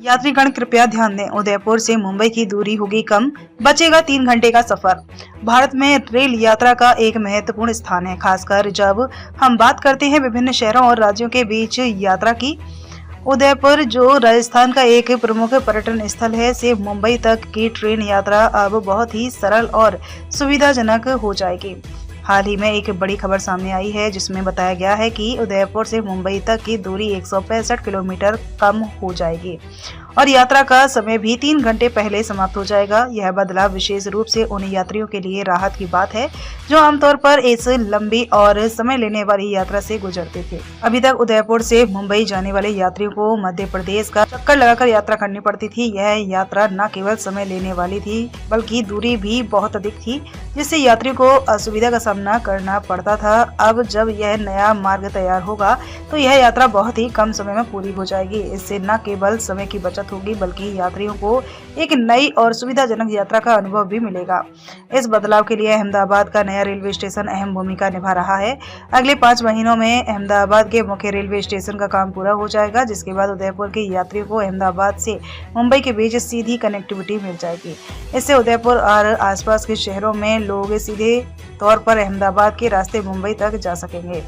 यात्रीगण कृपया ध्यान दें, उदयपुर से मुंबई की दूरी होगी कम, बचेगा 3 घंटे का सफर। भारत में रेल यात्रा का एक महत्वपूर्ण स्थान है, खासकर जब हम बात करते हैं विभिन्न शहरों और राज्यों के बीच यात्रा की। उदयपुर, जो राजस्थान का एक प्रमुख पर्यटन स्थल है, से मुंबई तक की ट्रेन यात्रा अब बहुत ही सरल और सुविधाजनक हो जाएगी। हाल ही में एक बड़ी खबर सामने आई है जिसमें बताया गया है कि उदयपुर से मुंबई तक की दूरी 165 किलोमीटर कम हो जाएगी और यात्रा का समय भी 3 घंटे पहले समाप्त हो जाएगा। यह बदलाव विशेष रूप से उन यात्रियों के लिए राहत की बात है जो आमतौर पर इस लंबी और समय लेने वाली यात्रा से गुजरते थे। अभी तक उदयपुर से मुंबई जाने वाले यात्रियों को मध्य प्रदेश का चक्कर लगाकर यात्रा करनी पड़ती थी। यह यात्रा न केवल समय लेने वाली थी बल्कि दूरी भी बहुत अधिक थी, जिससे यात्रियों को असुविधा का सामना करना पड़ता था। अब जब यह नया मार्ग तैयार होगा तो यह यात्रा बहुत ही कम समय में पूरी हो जाएगी। इससे न केवल समय की बचत होगी बल्कि यात्रियों को एक नई और सुविधाजनक यात्रा का अनुभव भी मिलेगा। इस बदलाव के लिए अहमदाबाद का नया रेलवे स्टेशन अहम भूमिका निभा रहा है। अगले 5 महीनों में अहमदाबाद के मुख्य रेलवे स्टेशन का काम पूरा हो जाएगा, जिसके बाद उदयपुर के यात्रियों को अहमदाबाद से मुंबई के बीच सीधी कनेक्टिविटी मिल जाएगी। इससे उदयपुर और आसपास के शहरों में लोग सीधे तौर पर अहमदाबाद के रास्ते मुंबई तक जा सकेंगे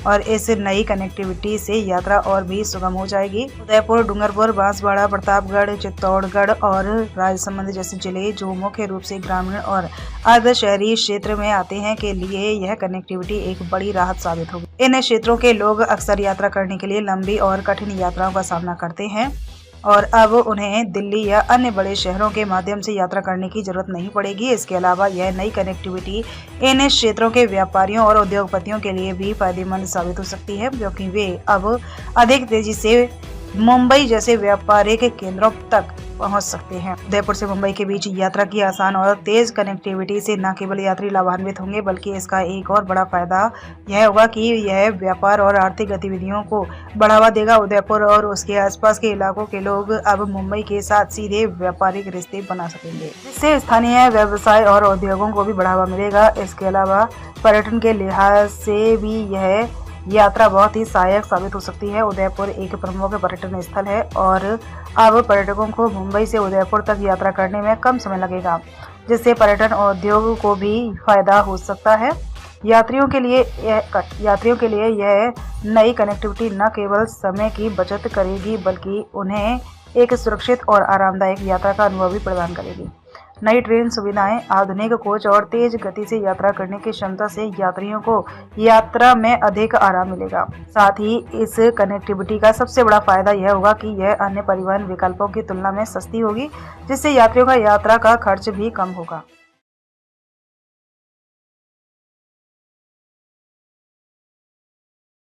और इस नई कनेक्टिविटी से यात्रा और भी सुगम हो जाएगी। उदयपुर, डूंगरपुर, बांसवाड़ा, प्रतापगढ़, चित्तौड़गढ़ और राजसमंद जैसे जिले, जो मुख्य रूप से ग्रामीण और अर्ध शहरी क्षेत्र में आते हैं, के लिए यह कनेक्टिविटी एक बड़ी राहत साबित होगी। इन क्षेत्रों के लोग अक्सर यात्रा करने के लिए लंबी और कठिन यात्राओं का सामना करते हैं और अब उन्हें दिल्ली या अन्य बड़े शहरों के माध्यम से यात्रा करने की जरूरत नहीं पड़ेगी। इसके अलावा यह नई कनेक्टिविटी इन क्षेत्रों के व्यापारियों और उद्योगपतियों के लिए भी फायदेमंद साबित हो सकती है, क्योंकि वे अब अधिक तेजी से मुंबई जैसे व्यापारिक केंद्रों तक पहुंच सकते हैं। उदयपुर से मुंबई के बीच यात्रा की आसान और तेज कनेक्टिविटी से न केवल यात्री लाभान्वित होंगे बल्कि इसका एक और बड़ा फायदा यह होगा कि यह व्यापार और आर्थिक गतिविधियों को बढ़ावा देगा। उदयपुर और उसके आसपास के इलाकों के लोग अब मुंबई के साथ सीधे व्यापारिक रिश्ते बना सकेंगे, जिससे स्थानीय व्यवसाय और उद्योगों को भी बढ़ावा मिलेगा। इसके अलावा पर्यटन के लिहाज से भी यह यात्रा बहुत ही सहायक साबित हो सकती है। उदयपुर एक प्रमुख पर्यटन स्थल है और अब पर्यटकों को मुंबई से उदयपुर तक यात्रा करने में कम समय लगेगा, जिससे पर्यटन उद्योग को भी फायदा हो सकता है। यात्रियों के लिए यह नई कनेक्टिविटी न केवल समय की बचत करेगी बल्कि उन्हें एक सुरक्षित और आरामदायक यात्रा का अनुभव भी प्रदान करेगी। नई ट्रेन सुविधाएं, आधुनिक कोच और तेज गति से यात्रा करने की क्षमता से यात्रियों को यात्रा में अधिक आराम मिलेगा। साथ ही इस कनेक्टिविटी का सबसे बड़ा फायदा यह होगा कि यह अन्य परिवहन विकल्पों की तुलना में सस्ती होगी, जिससे यात्रियों का यात्रा का खर्च भी कम होगा।